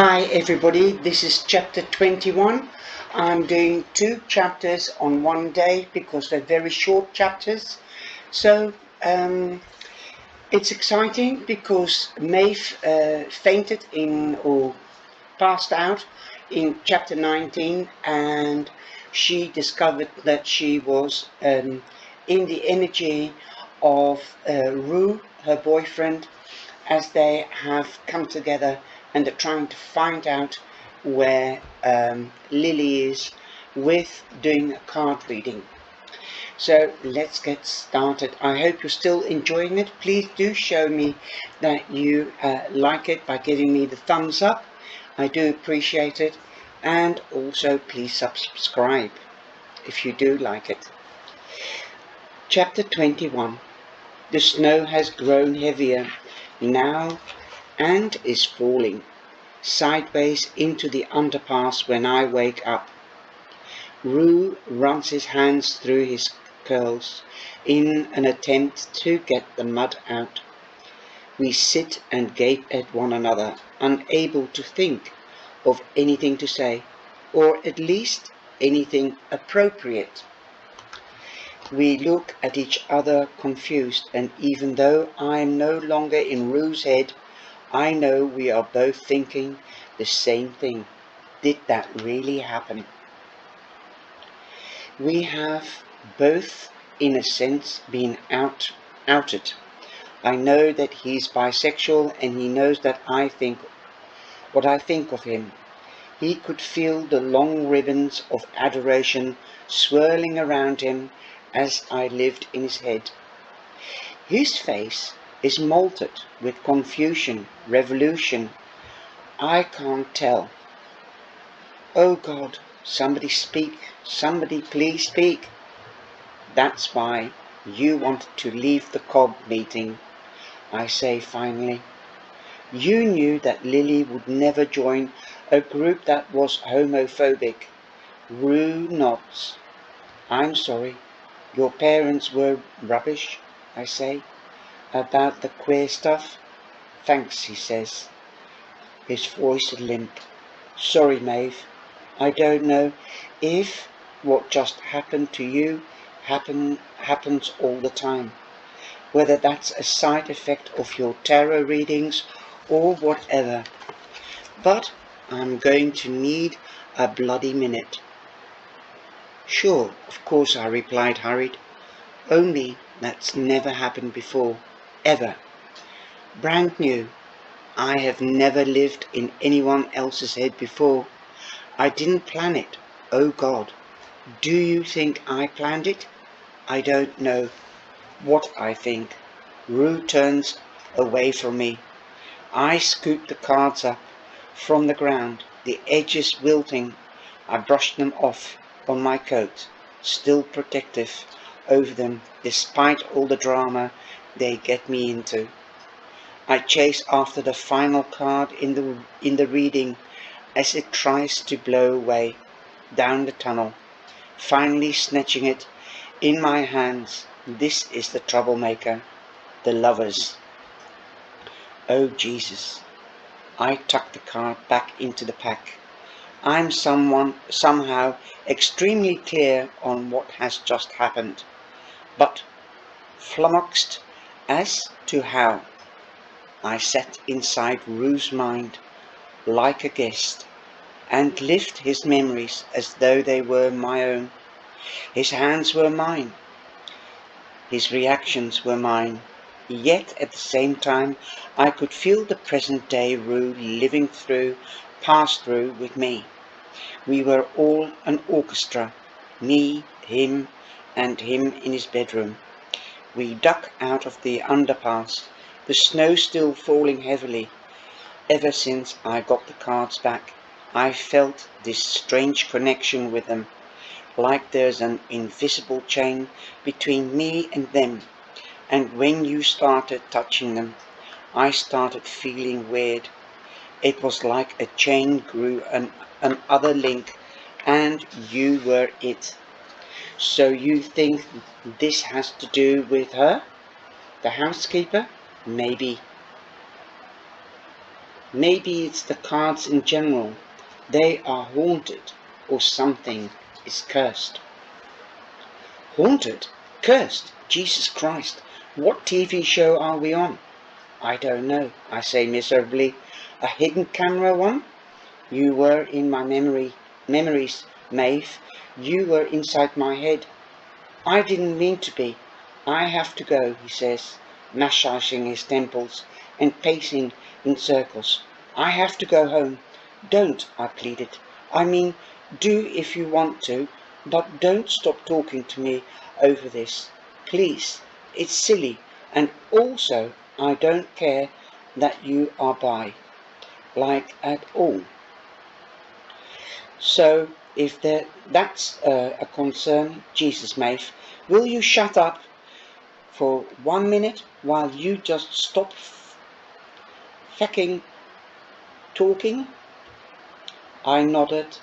Hi everybody, this is chapter 21. I'm doing 2 chapters on one day because they're very short chapters. So it's exciting because Maeve fainted or passed out in chapter 19, and she discovered that she was in the energy of Rue, her boyfriend, as they have come together and are trying to find out where Lily is with doing a card reading. So let's get started. I hope you're still enjoying it. Please do show me that you like it by giving me the thumbs up. I do appreciate it. And also please subscribe if you do like it. Chapter 21. The snow has grown heavier now and is falling sideways into the underpass when I wake up. Rue runs his hands through his curls in an attempt to get the mud out. We sit and gape at one another, unable to think of anything to say, or at least anything appropriate. We look at each other confused, and even though I am no longer in Rue's head, I know we are both thinking the same thing. Did that really happen? We have both, in a sense, been outed. I know that he's bisexual, and he knows that I think what I think of him. He could feel the long ribbons of adoration swirling around him as I lived in his head. His face is molted with confusion, revolution. I can't tell. Oh God, somebody speak, somebody please speak. That's why you wanted to leave the COB meeting, I say finally. You knew that Lily would never join a group that was homophobic. Rue nods. I'm sorry, your parents were rubbish, I say, about the queer stuff. Thanks, he says, his voice limp. Sorry, Maeve, I don't know if what just happened to you happens all the time, whether that's a side effect of your tarot readings or whatever, but I'm going to need a bloody minute. Sure, of course, I replied, hurried. Only that's never happened before, ever. Brand new. I have never lived in anyone else's head before. I didn't plan it. Oh God. Do you think I planned it? I don't know what I think. Rue turns away from me. I scoop the cards up from the ground, the edges wilting. I brush them off on my coat, still protective over them despite all the drama they get me into. I chase after the final card in the reading as it tries to blow away down the tunnel, finally snatching it in my hands. This is the troublemaker, the Lovers. Oh Jesus. I tuck the card back into the pack. I'm somehow extremely clear on what has just happened, but flummoxed as to how. I sat inside Rue's mind like a guest, and lived his memories as though they were my own. His hands were mine, his reactions were mine, yet at the same time I could feel the present day Rue pass through with me. We were all an orchestra, me, him, and him in his bedroom. We duck out of the underpass, the snow still falling heavily. Ever since I got the cards back, I felt this strange connection with them, like there's an invisible chain between me and them, and when you started touching them, I started feeling weird. It was like a chain grew an other link, and you were it. So you think this has to do with her? The housekeeper? Maybe. Maybe it's the cards in general. They are haunted, or something is cursed. Haunted? Cursed? Jesus Christ! What TV show are we on? I don't know, I say miserably. A hidden camera one? You were in my memories, Maeve. You were inside my head. I didn't mean to be. I have to go, he says, massaging his temples and pacing in circles. I have to go home. Don't, I pleaded. I mean, do if you want to, but don't stop talking to me over this. Please, it's silly, and also I don't care that you are bi, like at all. So, if that's a concern, Jesus, Maeve, will you shut up for 1 minute while you just stop fucking talking? I nodded,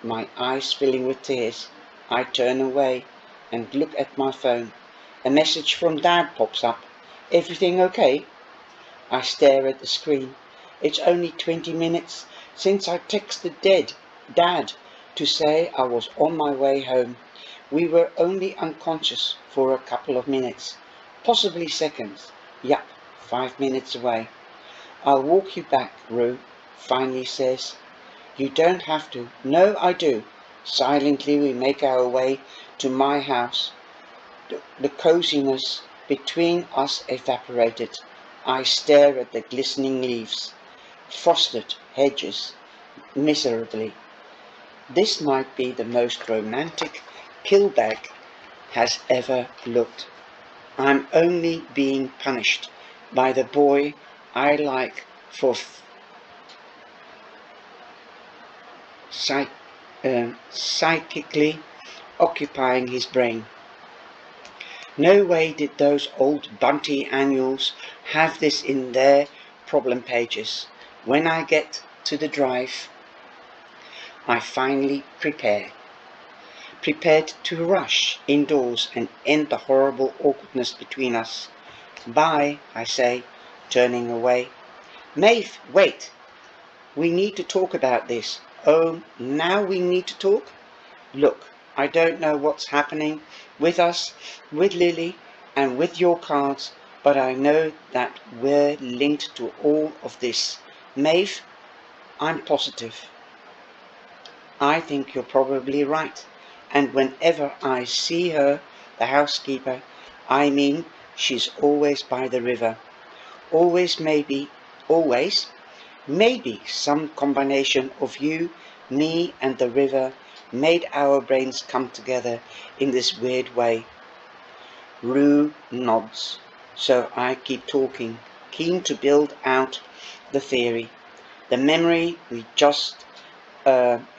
my eyes filling with tears. I turn away and look at my phone. A message from Dad pops up. Everything okay? I stare at the screen. It's only 20 minutes since I texted Dad to say I was on my way home. We were only unconscious for a couple of minutes, possibly seconds. Yup, 5 minutes away. I'll walk you back, Rue, finally says. You don't have to. No, I do. Silently we make our way to my house. The coziness between us evaporated. I stare at the glistening leaves, frosted hedges, miserably. This might be the most romantic Kilbag has ever looked. I'm only being punished by the boy I like for psychically occupying his brain. No way did those old Bunty annuals have this in their problem pages. When I get to the drive, I finally prepared to rush indoors and end the horrible awkwardness between us. Bye, I say, turning away. Maeve, wait! We need to talk about this. Oh, now we need to talk? Look, I don't know what's happening with us, with Lily, and with your cards, but I know that we're linked to all of this. Maeve, I'm positive. I think you're probably right, and whenever I see her, the housekeeper, I mean, she's always by the river. Always, maybe some combination of you, me, and the river made our brains come together in this weird way. Rue nods, so I keep talking, keen to build out the theory. The memory we just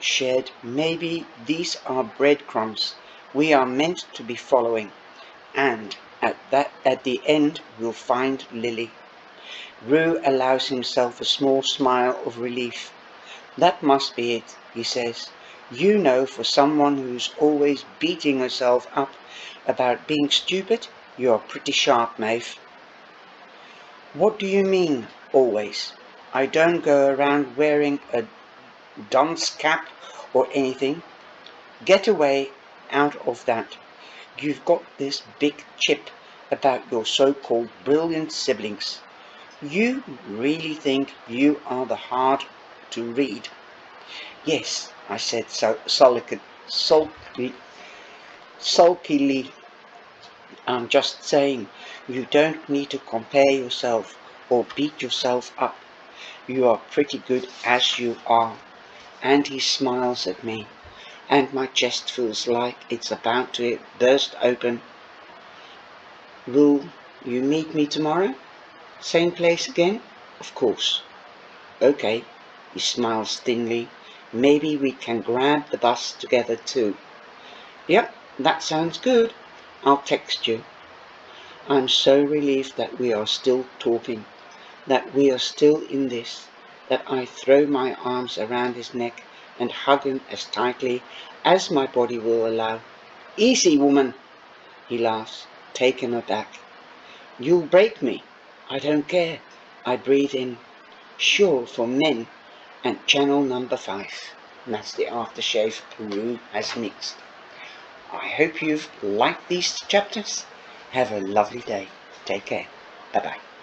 shared, maybe these are breadcrumbs we are meant to be following, and at the end we'll find Lily. Rue allows himself a small smile of relief. That must be it, he says. You know, for someone who's always beating herself up about being stupid, you're pretty sharp, Maeve. What do you mean, always? I don't go around wearing a dunce cap or anything. Get away out of that. You've got this big chip about your so-called brilliant siblings. You really think you are the hard to read? Yes, I said sulkily. I'm just saying, you don't need to compare yourself or beat yourself up. You are pretty good as you are. And he smiles at me, and my chest feels like it's about to burst open. Will you meet me tomorrow? Same place again? Of course. Okay, he smiles thinly. Maybe we can grab the bus together too. Yep, that sounds good. I'll text you. I'm so relieved that we are still talking, that we are still in this, that I throw my arms around his neck and hug him as tightly as my body will allow. Easy, woman, he laughs, taken aback. You'll break me. I don't care. I breathe in. Sure for Men, and channel number 5. And that's the aftershave Peru has mixed. I hope you've liked these chapters. Have a lovely day. Take care. Bye-bye.